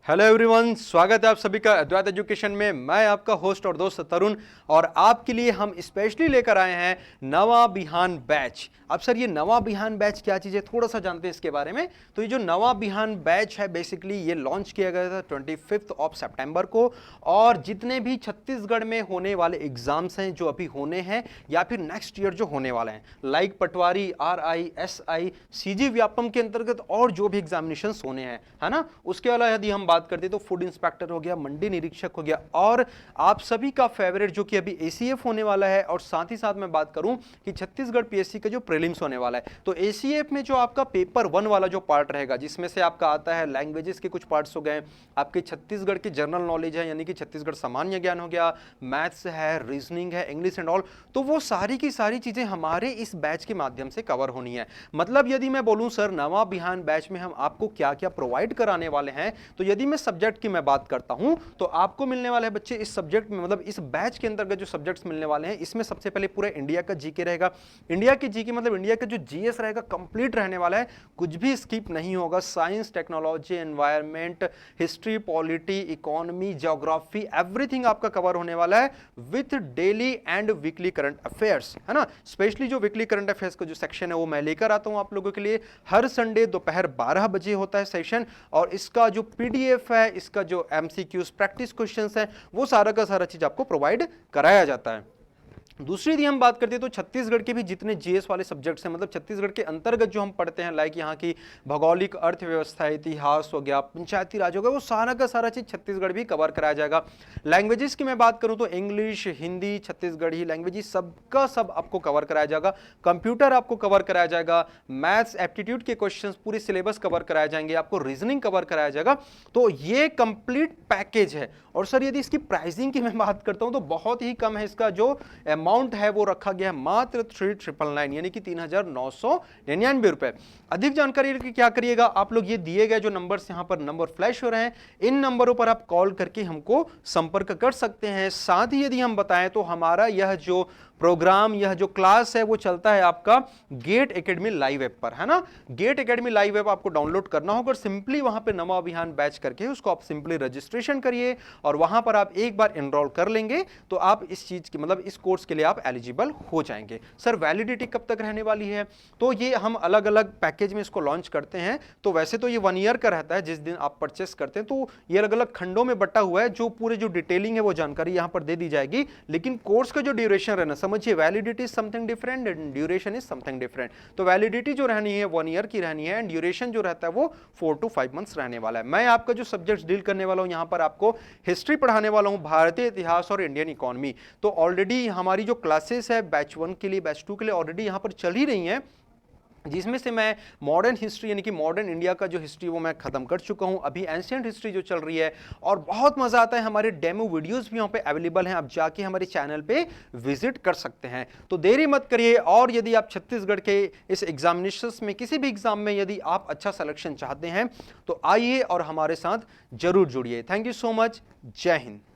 Hello everyone, स्वागत है आप सभी का अद्वैत एजुकेशन में। मैं आपका होस्ट और दोस्त तरुण और आपके लिए हम स्पेशली लेकर आए हैं नवा बिहान बैच। अब सर ये नवा बिहान बैच क्या चीज़ है, थोड़ा सा जानते हैं इसके बारे में। तो ये जो नवा बिहान बैच है बेसिकली ये लॉन्च किया गया था 25 सितंबर को। और जितने भी छत्तीसगढ़ में होने वाले एग्जाम्स हैं जो अभी होने हैं या फिर नेक्स्ट ईयर जो होने वाले हैं, लाइक पटवारी, RI, SI, CG व्यापम के अंतर्गत और जो भी एग्जामिनेशन होने हैं, है ना। उसके अलावा यदि हम बात करते तो फूड इंस्पेक्टर हो गया, मंडी निरीक्षक हो गया, और आप सभी का फेवरेट जो कि अभी ACF होने वाला है। और साथ ही साथ मैं बात करूं कि छत्तीसगढ़ PSC का जो प्रीलिम्स होने वाला है, तो ACF में जो आपका पेपर 1 वाला जो पार्ट रहेगा, जिसमें से आपका आता है लैंग्वेजेस के कुछ पार्ट्स हो गए, आपके छत्तीसगढ़ की जनरल नॉलेज है यानी कि छत्तीसगढ़ सामान्य ज्ञान हो गया, मैथ्स है, रीजनिंग है, इंग्लिश एंड ऑल, तो वो सारी की सारी चीजें हमारे इस बैच के माध्यम से कवर होनी है। मतलब यदि मैं बोलूं सर नवा बिहान बैच में हम आपको क्या क्या प्रोवाइड कराने वाले हैं, तो यदि मैं सब्जेक्ट की मैं बात करता हूं तो आपको मिलने वाले हैं बच्चे इस सब्जेक्ट में, मतलब इस बैच के अंतर्गत जो सब्जेक्ट्स मिलने वाले हैं, इसमें सबसे पहले पूरा इंडिया का जीके रहेगा। इंडिया की जीके मतलब इंडिया का जो GS रहेगा कंप्लीट रहने वाला है, कुछ भी स्किप नहीं होगा। Science, technology, environment, history, polity, economy, geography, everything आपका कवर होने वाला है with daily and weekly current affairs, है ना। स्पेशली जो वीकली करंट अफेयर्स का जो सेक्शन है वो मैं लेकर आता हूं आप लोगों के लिए। हर संडे दोपहर 12 बजे होता है सेशन, और इसका जो PDF है, इसका जो MCQs प्रैक्टिस क्वेश्चंस हैं, वो सारा का सारा चीज आपको प्रोवाइड कराया जाता है। दूसरी यदि हम बात करते हैं तो छत्तीसगढ़ के भी जितने GS वाले सब्जेक्ट्स हैं, मतलब छत्तीसगढ़ के अंतर्गत जो हम पढ़ते हैं, लाइक यहाँ की भौगोलिक, अर्थव्यवस्था, इतिहास हो गया, पंचायती राज हो गया, वो सारा का सारा चीज छत्तीसगढ़ भी कवर कराया जाएगा। लैंग्वेजेस की मैं बात करूं तो इंग्लिश, हिंदी, छत्तीसगढ़ी लैंग्वेजेस सबका सब आपको कवर कराया जाएगा। कंप्यूटर आपको कवर कराया जाएगा, मैथ्स एप्टीट्यूड के क्वेश्चंस पूरे सिलेबस कवर कराए जाएंगे, आपको रीजनिंग कवर कराया जाएगा। तो ये कंप्लीट पैकेज है। और सर यदि इसकी प्राइसिंग की मैं बात करता हूं तो बहुत ही कम है, इसका जो अमाउंट है वो रखा गया है मात्र 3999 यानी कि 3999 रुपए। अधिक जानकारी के क्या करिएगा आप लोग, ये दिए गए जो नंबर्स यहां पर नंबर फ्लैश हो रहे हैं, इन नंबरों पर आप कॉल करके हमको संपर्क कर सकते हैं। साथ ही यदि हम बताएं तो हमारा यह जो प्रोग्राम, यह जो क्लास है वो चलता है आपका गेट एकेडमी लाइव ऐप पर, है ना। गेट एकेडमी लाइव ऐप आपको डाउनलोड करना होगा और सिंपली वहां पे नवा अभियान बैच करके उसको आप सिंपली रजिस्ट्रेशन करिए, और वहां पर आप एक बार एनरोल कर लेंगे तो आप इस चीज की मतलब इस कोर्स के लिए आप एलिजिबल हो जाएंगे। सर वैलिडिटी कब तक रहने वाली है, तो ये हम अलग अलग पैकेज में इसको लॉन्च करते हैं। तो वैसे तो ये 1 ईयर का रहता है, जिस दिन आप परचेस करते हैं, तो ये अलग अलग खंडों में बटा हुआ है, जो पूरे जो डिटेलिंग है वो जानकारी यहां पर दे दी जाएगी। लेकिन कोर्स का जो ड्यूरेशन रहना, समझिए validity is something different and duration is something different. तो वैलिडिटी जो रहनी है 1 ईयर की रहनी है, एंड ड्यूरेशन जो रहता है वो 4 to 5 मंथ्स रहने वाला है। मैं आपका जो सब्जेक्ट डील करने वाला हूं, यहां पर आपको हिस्ट्री पढ़ाने वाला हूं, भारतीय इतिहास और इंडियन इकोनॉमी। तो ऑलरेडी हमारी जो क्लासेस है बैच 1 के लिए, बैच 2 के लिए ऑलरेडी यहां पर चल ही रही हैं, जिसमें से मैं मॉडर्न हिस्ट्री यानी कि मॉडर्न इंडिया का जो हिस्ट्री वो मैं खत्म कर चुका हूं। अभी एंशिएंट हिस्ट्री जो चल रही है, और बहुत मजा आता है। हमारे डेमो वीडियोस भी यहां पे अवेलेबल हैं, आप जाके हमारे चैनल पे विजिट कर सकते हैं। तो देरी मत करिए, और यदि आप छत्तीसगढ़ के इस एग्जामिनेशंस में किसी भी एग्जाम में यदि आप अच्छा सिलेक्शन चाहते हैं तो आइए और हमारे साथ जरूर जुड़िए। Thank you so much. जय हिंद।